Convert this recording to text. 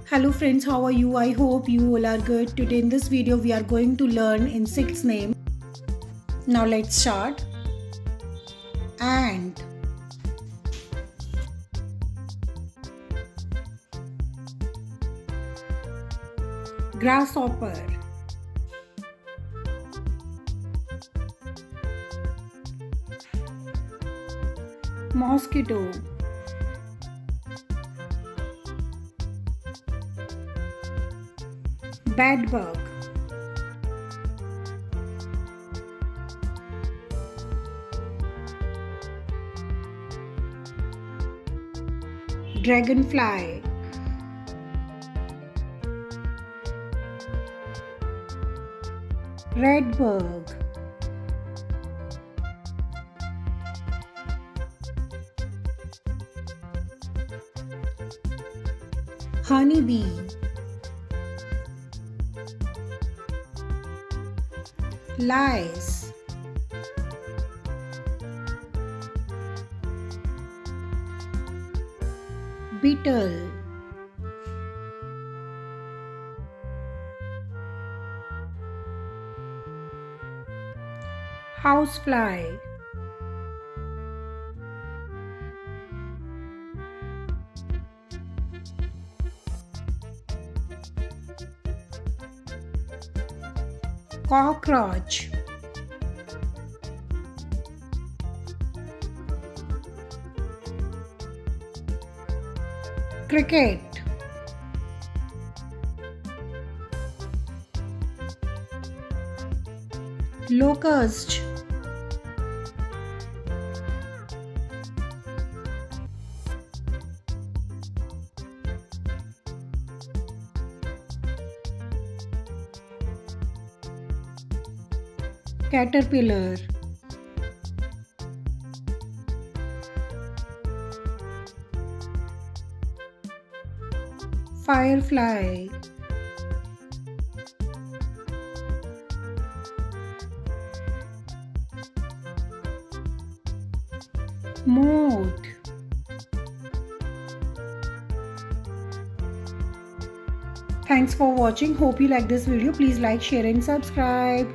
Hello friends, how are you? I hope you all are good. Today in this video we are going to learn insects name. Now let's start. Ant, grasshopper, mosquito, bedbug, dragonfly, redbug, honeybee, lice, beetle, housefly, cockroach, cricket, locust, caterpillar, firefly, moth. Thanks for watching. Hope you like this video. Please like, share and subscribe.